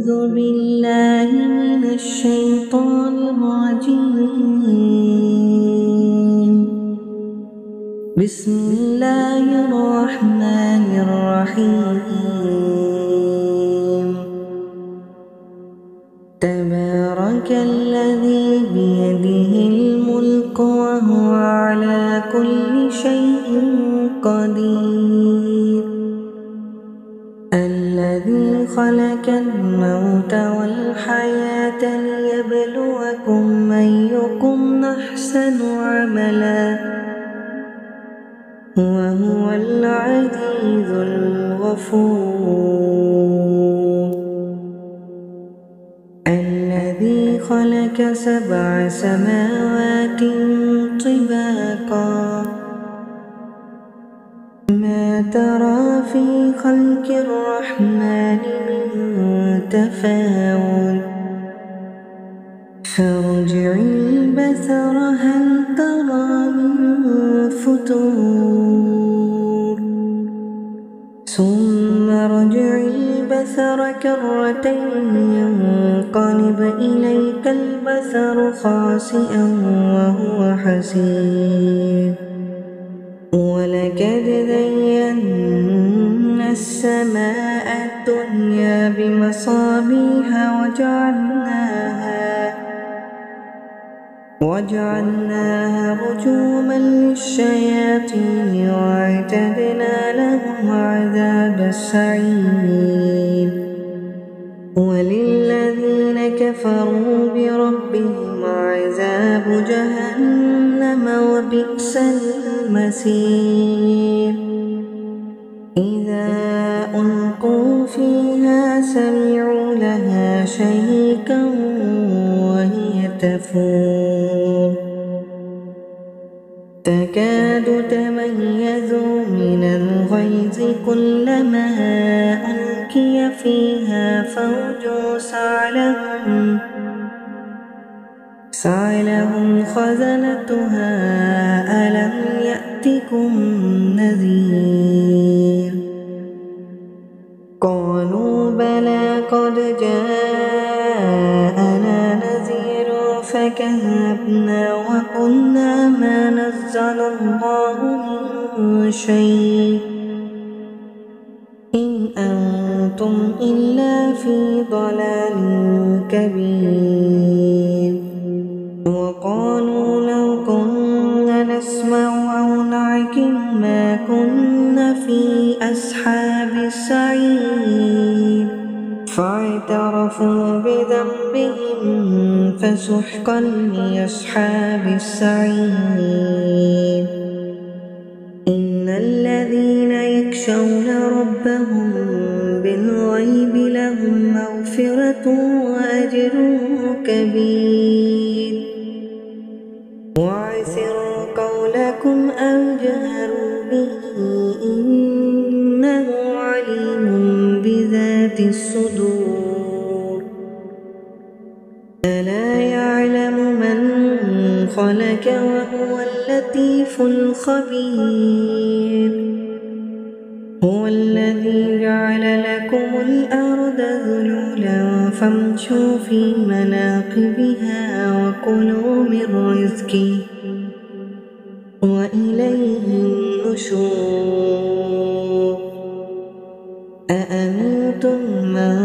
أعوذ بالله من الشيطان الرجيم. بسم الله الرحمن الرحيم. تبارك الذي بيده الملك وهو على كل شيء قدير. الذي خلق الموت والحياة ليبلوكم أيكم أحسن عملا وهو العزيز الغفور. الذي خلق 7 سماوات طباقا ما ترى في خلق الرحمن من تفاوت فارجع البصر هل ترى من فتور ثم ارجع البصر كرتين ينقلب إليك البصر خاسئا وهو حسير. ولقد زينا السماء الدنيا بمصابيح وجعلناها رجوما للشياطين وأعتدنا لهم عذاب السعير. وللذين كفروا بربهم عذاب جهنم وبئس المصير. إذا ألقوا فيها سمعوا لها شهيقا وهي تفور تكاد تميز من الغيظ كلما ألقي فيها فوج سألهم خزنتها ألم يأتكم نذير. قالوا بلى قد جاءنا نذير فكذبنا وقلنا ما نزل الله من شيء إن أنتم إلا في ضلال كبير. وقالوا لو كنا نسمع أو نعقل ما كنا في أصحاب السعير. فاعترفوا بذنبهم فسحقا لأصحاب السعير. إن الذين يخشون ربهم بالغيب لهم مغفرة وأجر كبير. وأسروا قولكم أو جهروا به إنه عليم بذات الصدور. ألا يعلم من خلق وهو اللطيف الخبير. هو الذي جعل لكم الأرض ذلولا فامشوا في مناكبها وكلوا من رزقه وإليه النشور. أأمنتم من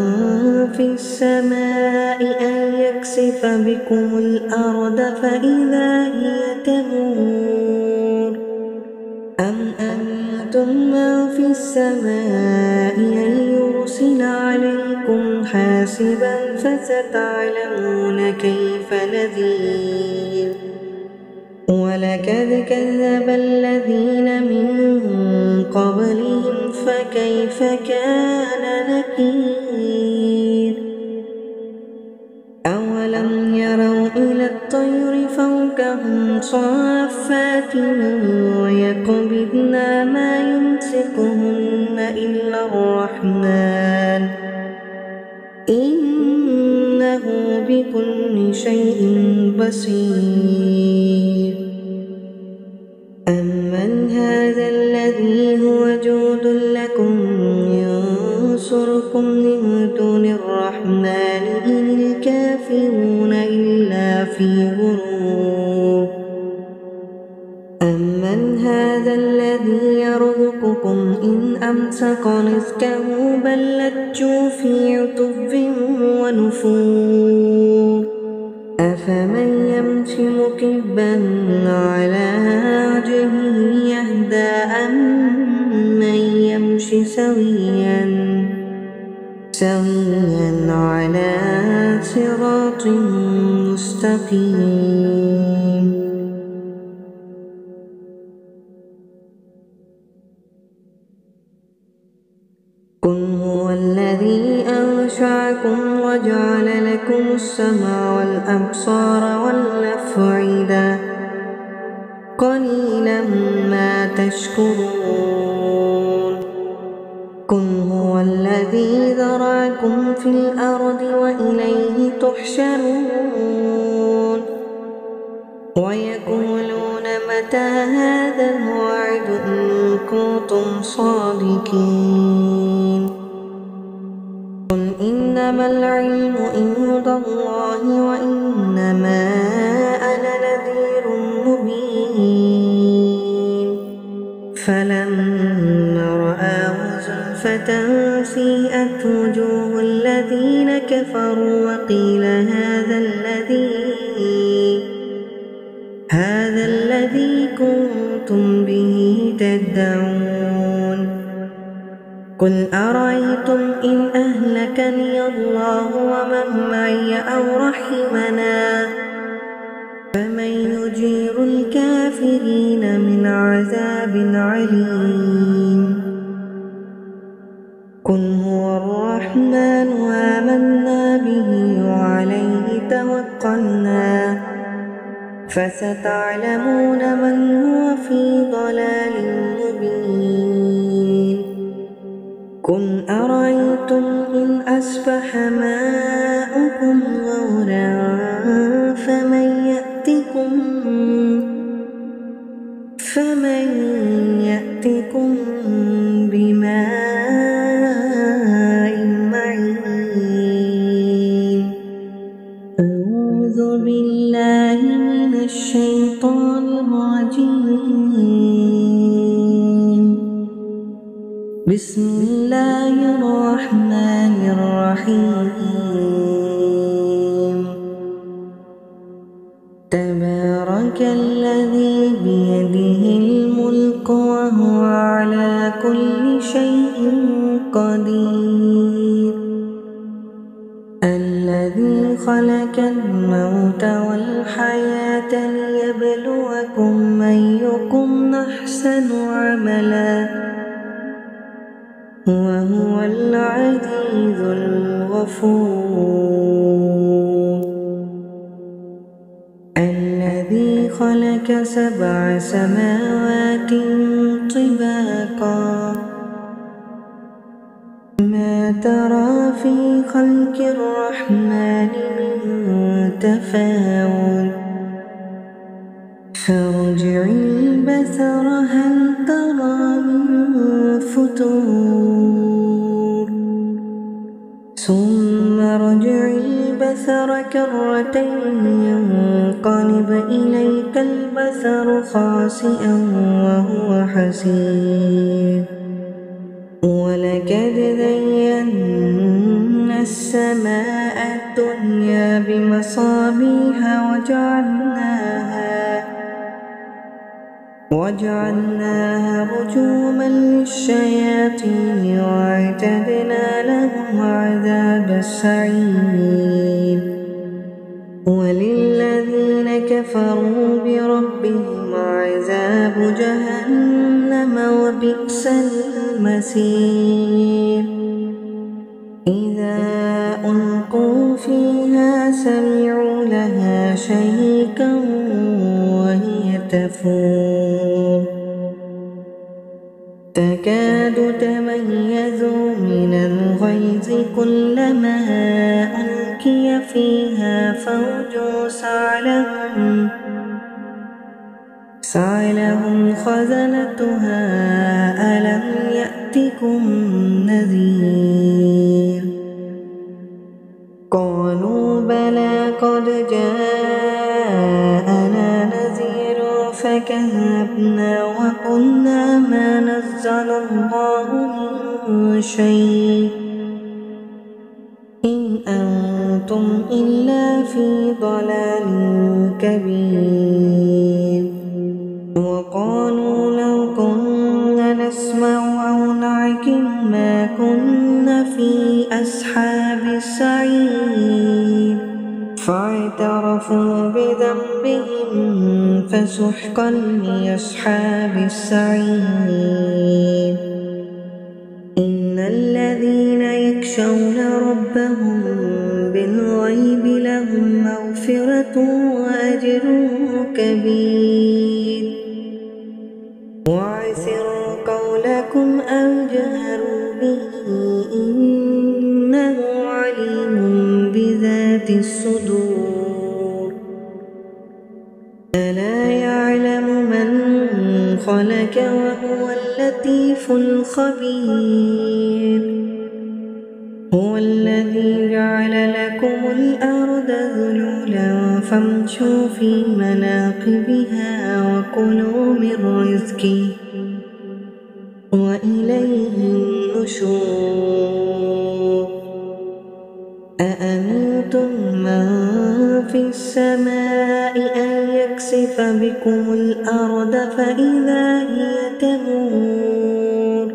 في السماء أن يكسف بكم الأرض فإذا هي تمور أم أنتم من في السماء أن يرسل عليكم حاسبا فستعلمون كيف نذير. ولقد كذب الذين من قبلهم فكيف كان نكير. أولم يروا إلى الطير فوقهم صافات ويقبضن ما يمسكهن إلا الرحمن إنه بكل شيء بصير. أمن هذا الذي هو جود لكم ينصر ينصركم من دون الرحمن إن الكافرون إلا في غرور أمن هذا الذي يرزقكم إن أمسك رزقه بل لجوا في عتب ونفور أفمن يمشي مكبا على وجهه يهدى أمن يمشي سويا على صراط مستقيم قل هو الذي أنشأكم وجعل لكم السمع والأبصار والأفئدة قليلا ما تشكرون قل هو الذي ذرأكم في الأرض وإليه تحشرون ويقولون متى هذا الوعد إن كنتم صادقين قل إنما العلم عند الله وإنما أنا نذير مبين فلما رآه زلفة سيئت وجوه الذين كفروا وقيل هذا الذي كنتم به تدعون قل أرأيتم إن أهلكني الله ومن معي أو رحمنا فمن يجير الكافرين من عذاب عليم قل هو الرحمن آمنا به وعليه توكلنا فستعلمون من هو في ضلال مبين قل أرأيتم إن أصبح ماؤكم غورا فمن يأتكم بماء معين أعوذ بالله من الشيطان الرجيم بسم الله الرحمن الرحيم تبارك الذي بيده الملك وهو على كل شيء قدير الذي خلق الموت والحياة ليبلوكم أيكم أحسن عملا وهو العزيز الغفور الذي خلق 7 سماوات طباقا ما ترى في خلق الرحمن من تفاوت فارجع البصر هل ترى من فتور ثم ارجع البصر كرتين ينقلب إليك البصر خاسئا وهو حسير ولقد زينا السماء الدنيا بمصابيح وجعلناها رجوما للشياطين وأعتدنا لهم عذاب السعير وللذين كفروا بربهم عذاب جهنم وبئس المصير إذا ألقوا فيها سمعوا لها شهيقا وهي تفور تكاد تميز من الغيظ كلما ألقي فيها فوج سألهم خزنتها ألم يأتكم نذير أنزل الله من شيء إن أنتم إلا في ضلال كبير وقالوا لو كنا نسمع أو نعقل ما كنا في أصحاب السعير فاعترفوا بذنبهم فسحقا لأصحاب السعير إن الذين يخشون ربهم بالغيب لهم مغفرة وأجر كبير وأسروا قولكم أو جهروا به إنه عليم بذات الصدور ألا يعلم من خلق وهو اللطيف الخبير هو الذي جعل لكم الأرض ذلولا فامشوا في مناقبها وكلوا من رزقه وإليه النشور أأمنتم من في السماء أن يكسف بكم الأرض فإذا هي تمور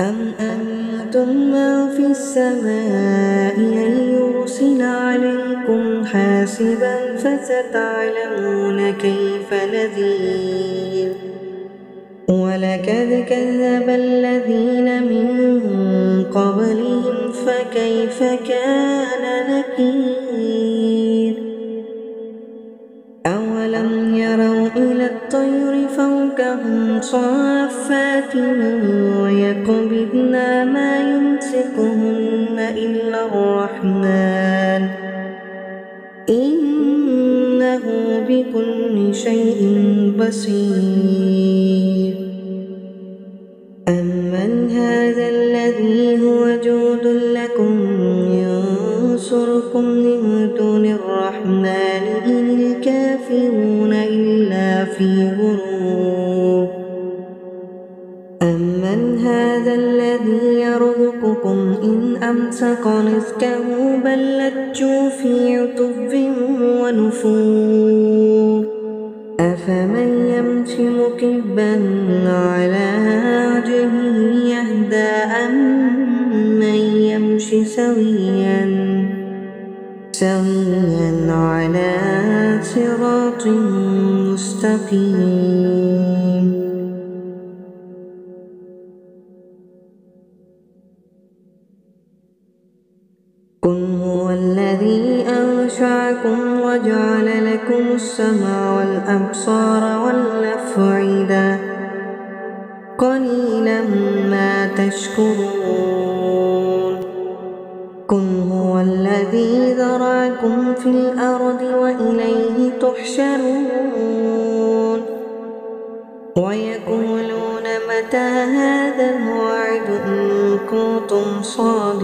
أم أنتم من في السماء أن يرسل عليكم حاسبا فستعلمون كيف نذير ولقد كذب الذين من قبلهم فكيف كان نكير أولم يروا إلى الطير فوقهم صافات ويقبضن ما يمسكهن إلا الرحمن إنه بكل شيء بصير أمن هذا الذي هو جود لكم ينصركم من دون الرحمن إن الكافرون إلا في غرور أمن هذا الذي يرزقكم إن أمسك رزقه بل لجوا في عتب ونفور أفمن يمشي مكبا على وجهه يهدى أمن يمشي سويا على صراط مستقيم قل هو الذي أنشأكم وجعل لكم السمع والأبصار والأفئدة قليلا ما تشكرون قل هو الذي ذرأكم في الأرض وإليه تحشرون ويقولون متى هذا الوعد إن كنتم صادقين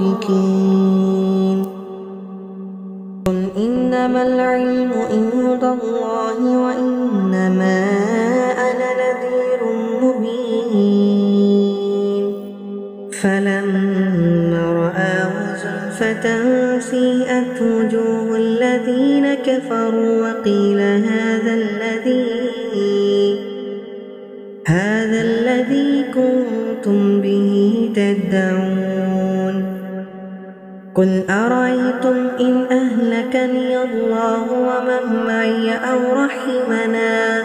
قل إنما العلم عند الله وإنما أنا نذير مبين فلما رآه زلفة سيئت وجوه الذين كفروا وقيل هذا الذي كنتم به تدعون قل أرأيتم إن أهلكني الله ومن معي أو رحمنا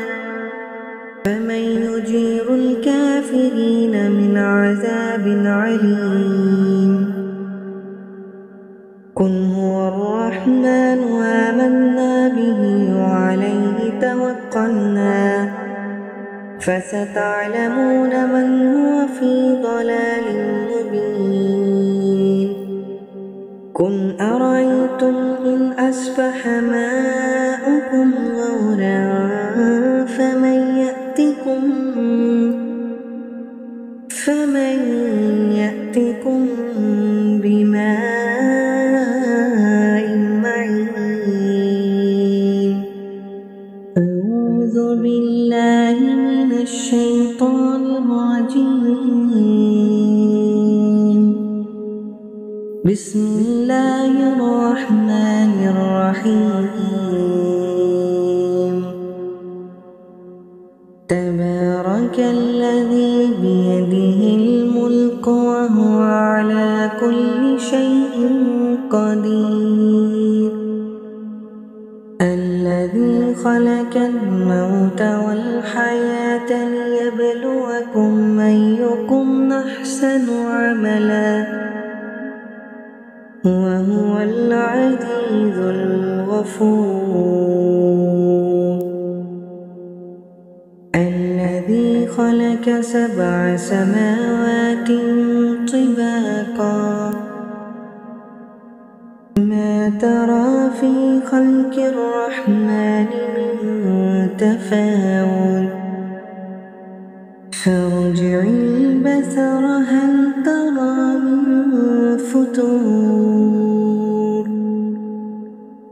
فمن يجير الكافرين من عذاب عليم قل هو الرحمن آمنا به وعليه توكلنا فستعلمون من هو في ضلال مبين قل أرأيتم إن أصبح ماؤكم غورا فمن يأتكم بماء معين أعوذ بالله من الشيطان الرجيم بسم الله الرحمن الرحيم تبارك الذي بيده الملك وهو على كل شيء قدير الذي خلق الموت والحياة ليبلوكم أيكم أحسن عملا وهو العزيز الغفور الذي خلق 7 سماوات طباقا ما ترى في خلق الرحمن من تفاوت فارجع البصر هل ترى من فتور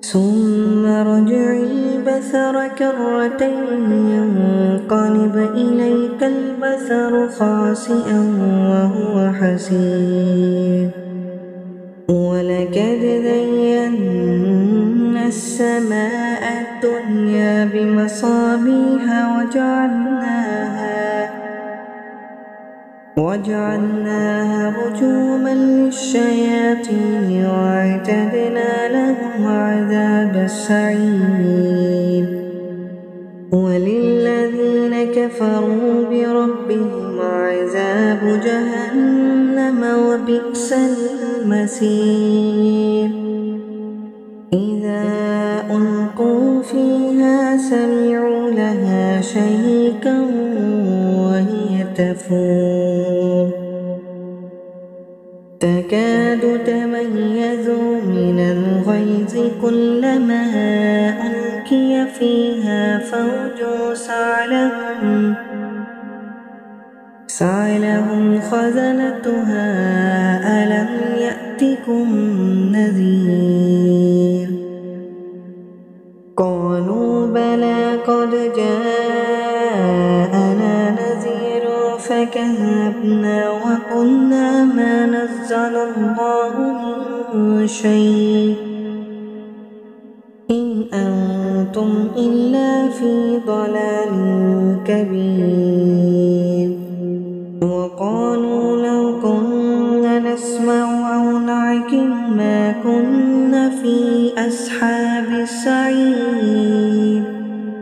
ثم ارجع البصر كرتين ينقلب إليك البصر خاسئا وهو حسير ولقد زينا السماء الدنيا بمصابيح وجعلناها رجوما للشياطين وأعتدنا لهم عذاب السعير وللذين كفروا بربهم عذاب جهنم وبئس المصير إذا ألقوا فيها سمعوا لها شهيقا وهي تفور تكاد تميز من الغيظ كلما ألقي فيها فوج سألهم خزنتها ألم يأتكم نذير قالوا بلى قد جاءنا نذير فكذبنا وقلنا ما نزل الله من شيء إن أنتم إلا في ضلال كبير وقالوا لو كنا نسمع أو نعقل ما كنا في أصحاب السعير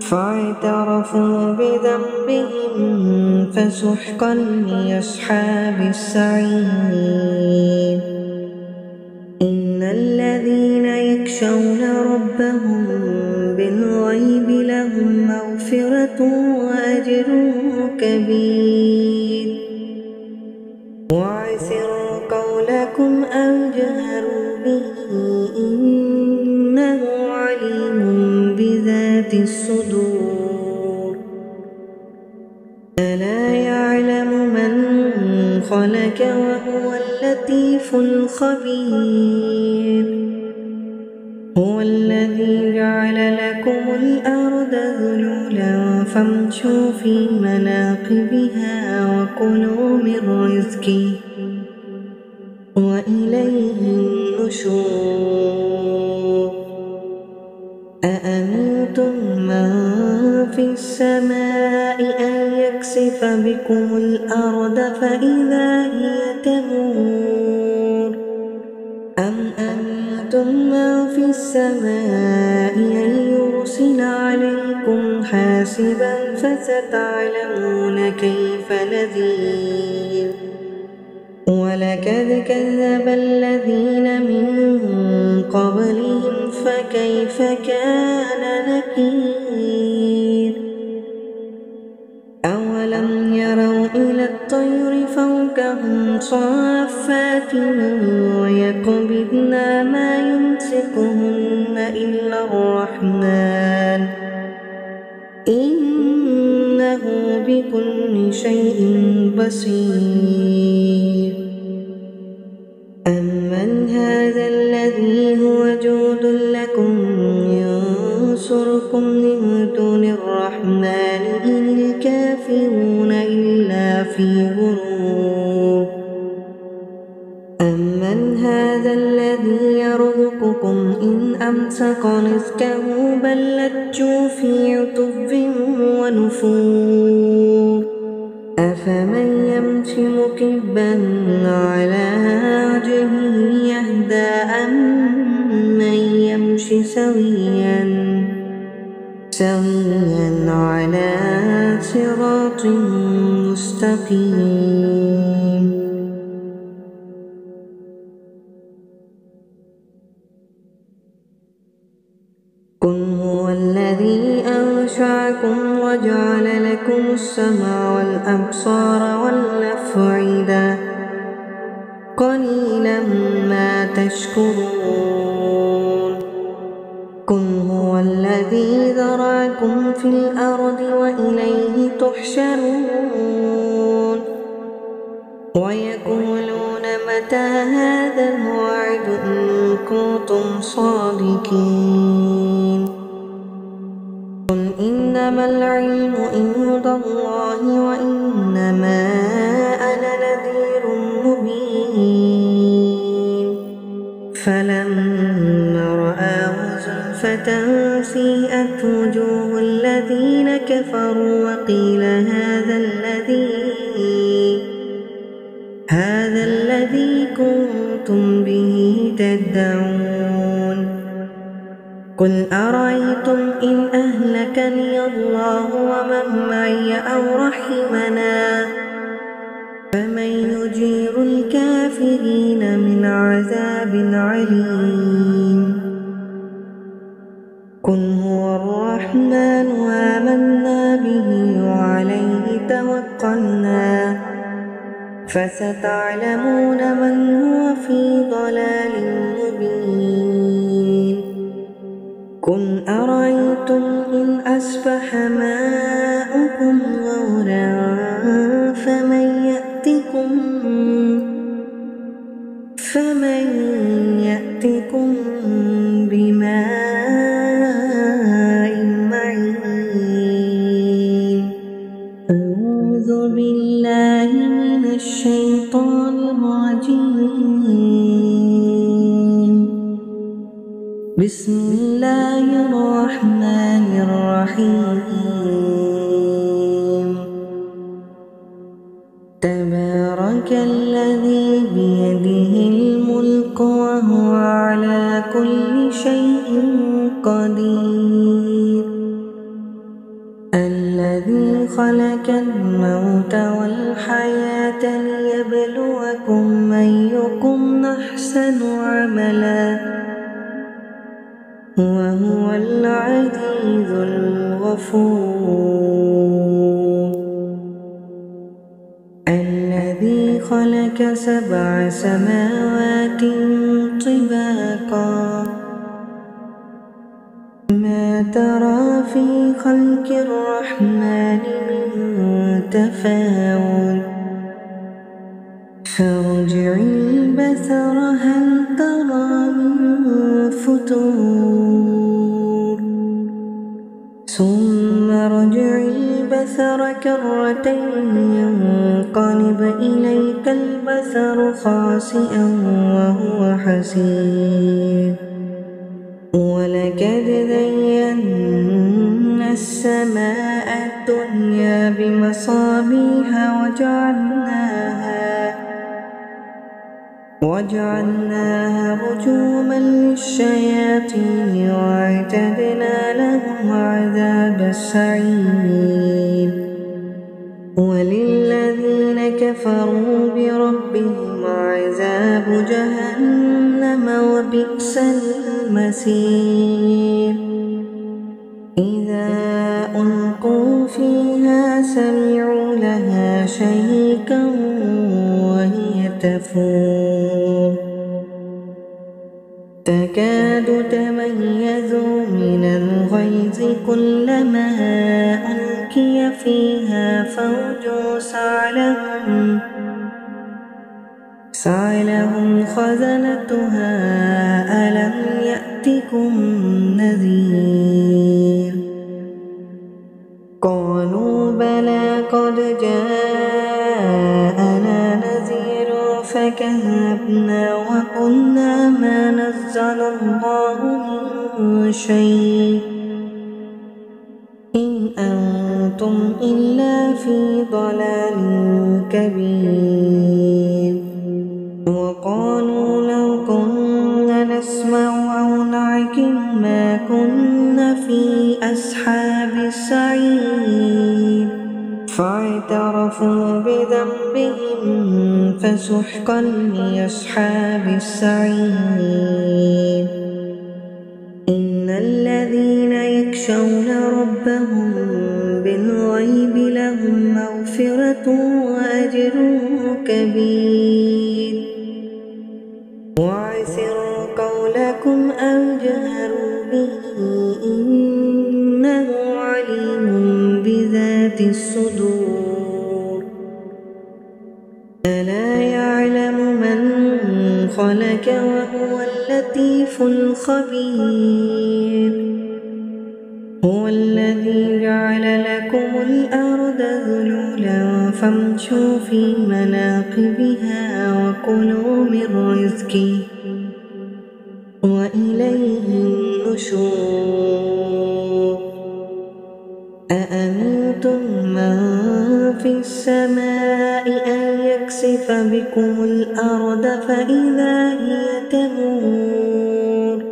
فاعترفوا بذنبهم فسحقا لأصحاب السعير إن الذين يخشون ربهم بالغيب لهم مغفرة وأجر كبير وأسروا قولكم أو جهروا به إنه عليم بذات الصدور ألا يعلم من خلق وهو اللطيف الخبير هو الذي جعل لكم الأرض ذلولا فامشوا في مناقبها وكلوا من رزقه وإليه النشور أأمنتم من في السماء أن يكسف بكم الأرض فإذا هي تمور أم أنتم من في السماء أن يرسل عليكم حاسبا فستعلمون كيف نذير ولقد كذب الذين من قبلهم فكيف كان نكير أولم يروا إلى الطير فوقهم صافات ويقبضن ما يمسكهن إلا الرحمن إنه بكل شيء بصير أمن هذا الذي هو جود لكم ينصركم من دون الرحمن إن الكافرون إلا في غرور أمن من هذا الذي يرزقكم إن أمسك رزقه بل لجوا في عتب ونفور أفمن يمشي مكبا على وجهه يهدى أمن يمشي سويا على صراط مستقيم قل هو الذي أنشأكم وجعل لكم السمع والأبصار والأفئدة قليلا ما تشكرون قل هو الذي ذرأكم في الأرض وإليه تحشرون ويقولون متى هذا الوعد إن كنتم صادقين قل إنما العلم عند الله وإنما أنا نذير مبين فلما رآه زلفة سيئت وجوه الذين كفروا وقيل هذا الذي كنتم به تدعون قل أرأيتم إن أهلكني الله ومن معي أو رحمنا فمن يجير الكافرين من عذاب عليم قل هو الرحمن آمنا به وعليه توكلنا فستعلمون من هو في ضلال مبين قل أرأيتم إن أصبح ماؤكم غورا فمن يأتكم بماء معين أعوذ بالله من الشيطان الرجيم بسم الله الرحمن الرحيم تبارك الذي بيده الملك وهو على كل شيء قدير الذي خلق الموت والحياة ليبلوكم أيكم أحسن عملا وهو العزيز الغفور الذي خلق 7 سماوات طباقا ما ترى في خلق الرحمن من تفاوت فارجع البصر هل ترى من فتور ثم ارجع البصر كرتين ينقلب إليك البصر خاسئا وهو حسير ولقد زينا السماء الدنيا بمصابيح وجعلناها رجوما للشياطين وأعتدنا لهم عذاب السعير وللذين كفروا بربهم عذاب جهنم وبئس المصير إذا ألقوا فيها سمعوا لها شهيقا وهي تفور تكاد تميز من الغيظ كلما ألقي فيها فوج سألهم خزنتها ألم يأتكم نذير قالوا بلى قد جاءنا نذير فكذبنا قلنا ما نزل الله من شيء إن أنتم إلا في ضلال كبير وقالوا لو كنا نسمع أو نعقل ما كنا في أصحاب السعير فاعترفوا بذنبهم فسحقا لأصحاب السعير إن الذين يخشون ربهم بالغيب لهم مغفرة وأجر كبير وأسروا قولكم أو جهروا به إنه عليم بذات الصدور ألا يعلم من خلق وهو اللطيف الخبير هو الذي جعل لكم الأرض ذلولا فامشوا في مناقبها وكلوا من رزقه وإليه النشور أأمنتم من في السماء أن يكسف بكم الأرض فإذا هي تمور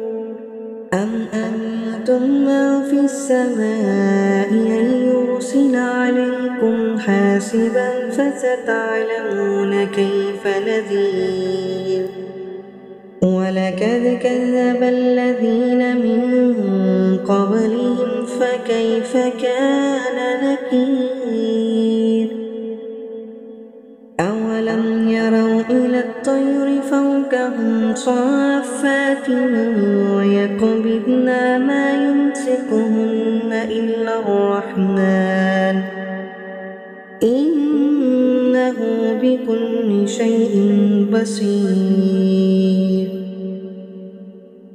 أم أمنتم من في السماء أن يرسل عليكم حاسبا فستعلمون كيف نذير ولقد كذب الذين من قبلهم فكيف كان نكير أولم يروا إلى الطير فوقهم صافات ويقبضن ما يمسكهن إلا الرحمن إنه بكل شيء بصير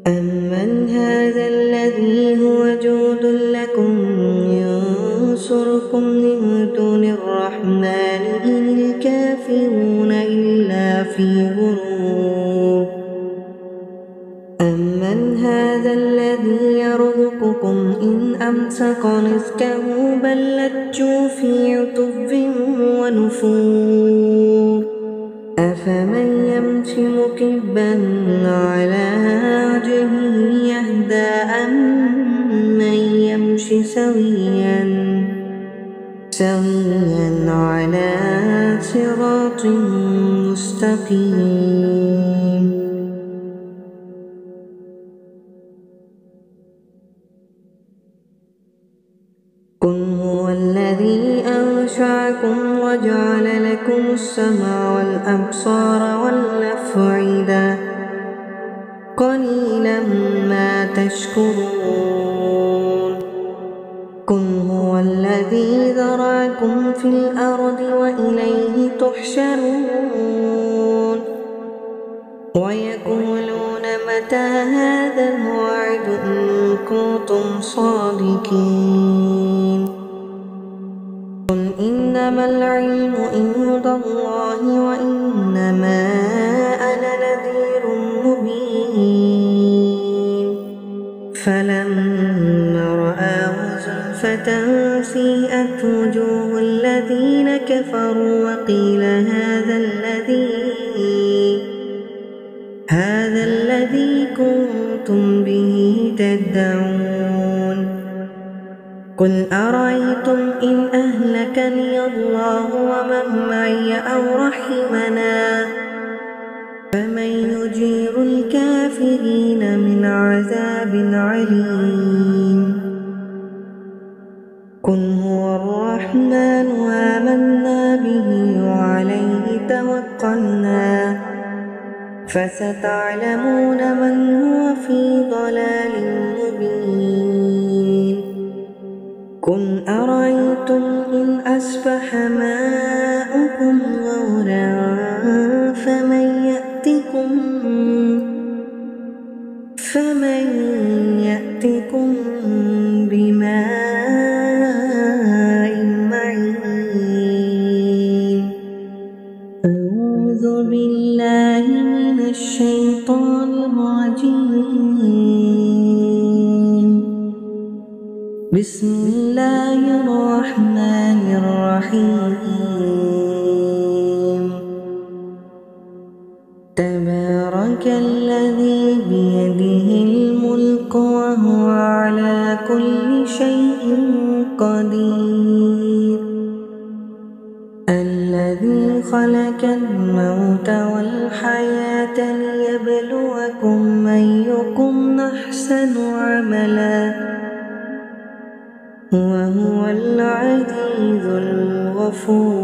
أمن هذا الذي هو جود لكم ينصركم من دون الرحمن إن الكافرون إلا في غرور أمن هذا الذي يرزقكم إن أمسك رزقه بل لجوا في عتب ونفور أفمن يمشي مكبا على وجهه يهدى أمن يمشي سويا على صراط مستقيم قل هو الذي أنشأكم وجعل لكم السمع والأبصار والأفئدة قليلا ما تشكرون قل هو الذي ذرأكم في الأرض وإليه تحشرون ويقولون متى هذا الوعد إن كنتم صادقين قل إنما العلم عند الله وإنما أنا نذير مبين فلما رآه زلفة سيئت وجوه الذين كفروا وقيل هذا الذي كنتم به تدعون قل أرأيتم إن أهلكني الله ومن معي أو رحمنا فمن يجير الكافرين من عذاب عليم قل هو الرحمن آمنا به وعليه توكلنا فستعلمون من هو في ضلال مبين قل أرأيتم إن أصبح ماؤكم غورا فمن يأتكم بماء معين أعوذ بالله من الشيطان الشيطان الرجيم. بسم الله الرحمن الرحيم. تبارك الذي بيده الملك وهو على كل شيء قدير. الذي خلق الموت والحياة ليبلوكم أيكم أحسن عملا وهو العزيز الغفور.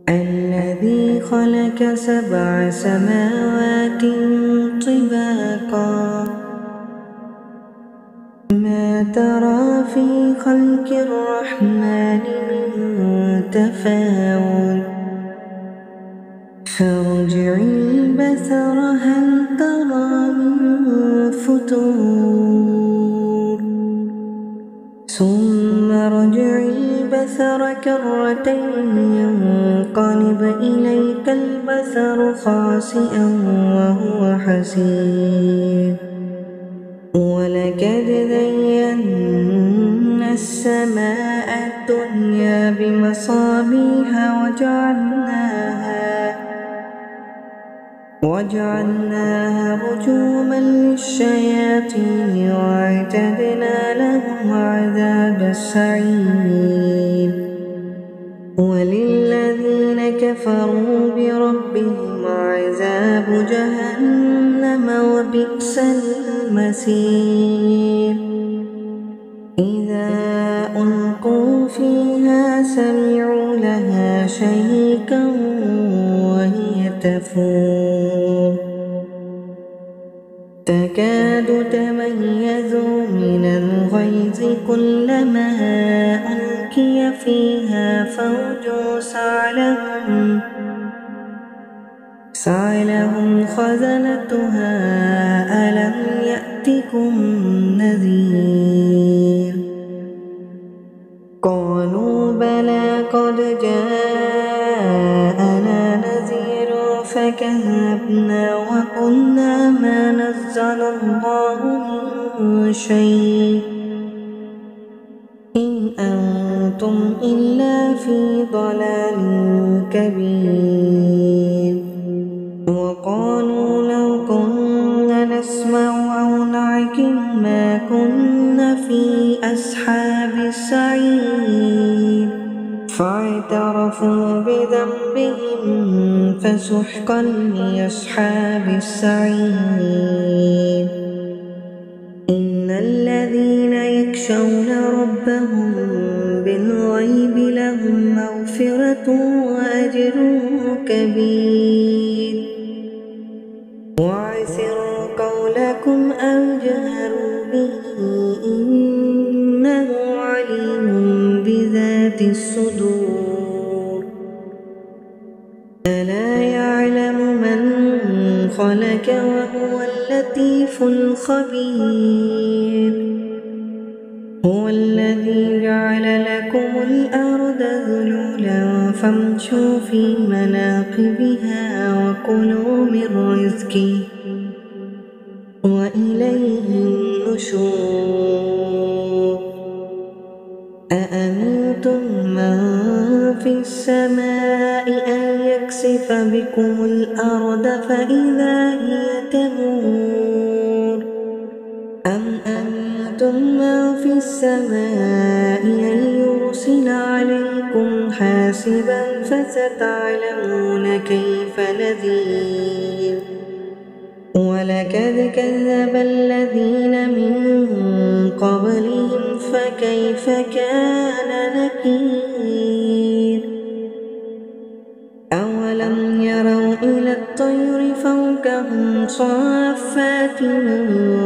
الذي خلق 7 سماوات طباقا ما ترى في خلق الرحمن من تفاوت فارجع البصر هل ترى من فتور ثم ارجع البصر كرتين ينقلب إليك البصر خاسئا وهو حسير. ولقد زينا السماء الدنيا بمصابيح وجعلناها رجوما للشياطين وأعتدنا لهم عذاب السعير. وللذين كفروا بربهم عذاب جهنم وبئس المصير. إذا ألقوا فيها سمعوا لها شهيقا وهي تفور تكاد تميز من الغيظ كلما ألقي فيها فوج سألهم خزنتها ألم يأتكم نذير. قالوا بلى قد جاءنا نذير فكذبنا وقلنا ما نزل الله من شيء إن أنتم إلا في ضلال كبير. وقالوا لو كنا نسمع أو نعقل ما كنا في أصحاب السعير. فاعترفوا بذنبهم فسحقا لأصحاب السعير. إن الذين يخشون ربهم بالغيب لهم مغفرة وأجر كبير. وأسروا قولكم أو جهروا به إنه عليم بذات الصدور. ألا يعلم من خلق وهو اللطيف الخبير. هو الذي جعل لكم الأرض ذلولا فامشوا في مناقبها وكلوا من رزقه وإليه النشور. أأمنتم من في السماء أن يكسف بكم الأرض فإذا هي تمور أم أمنتم من في السماء أن يرسل عليكم حاسبا فستعلمون كيف نذير. ولقد كذب الذين من قبلهم فكيف كان نكير. أولم يروا إلى الطير فوقهم صافات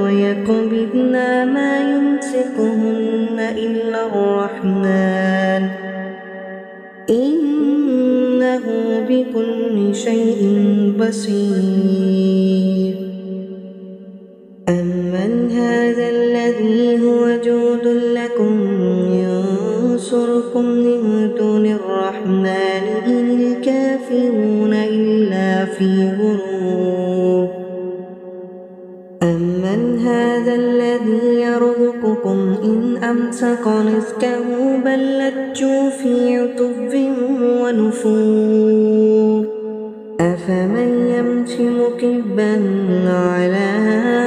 ويقبضن ما يمسكهن إلا الرحمن إنه بكل شيء بصير. أمن هذا الذي هو جود لكم ينصركم من دون الرحمن إن الكافرون إلا في غرور أمن هذا الذي يرزقكم إن أمسك رزقه بل لجوا في عتب ونفور أفمن يمشي مكبا على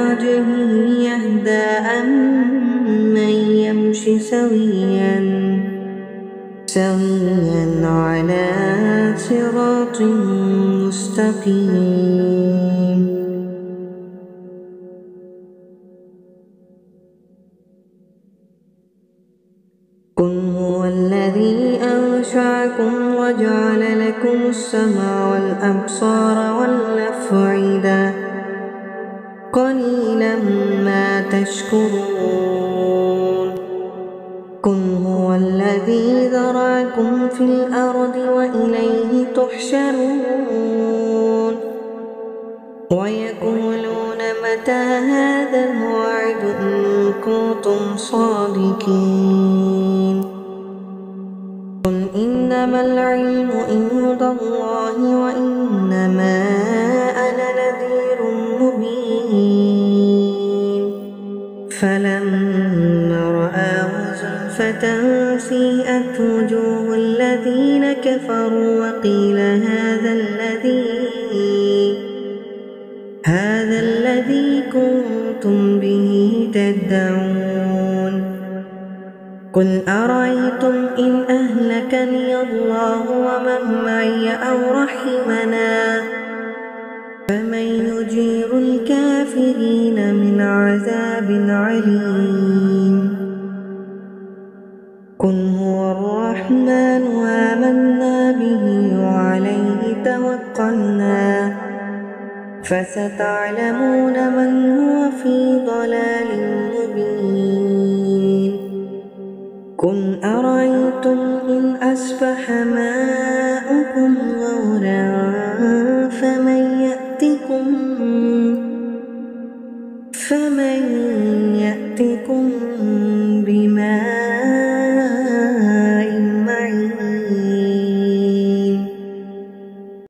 وجهه يهدى أمن يمشي سويا على صراط مستقيم قل هو الذي أنشأكم وجعل لكم السمع والأبصار والأفئدة قليلا ما تشكرون قل هو الذي ذرأكم في الأرض وإليه تحشرون ويقولون متى هذا الوعد إن كنتم صادقين قل إنما العلم عند الله وإنما أنا نذير مبين فلما رآه زلفة سيئت وجوه الذين كفروا وقيل هذا الذي كنتم به تدعون قل أرأيتم إن أهلكني الله ومن معي أو رحمنا فمن يجير الكافرين من عذاب عليم قل هو الرحمن آمنا به وعليه توكلنا فستعلمون من هو في ضلال مبين قل أرأيتم إن أصبح ماؤكم غورا فمن يأتكم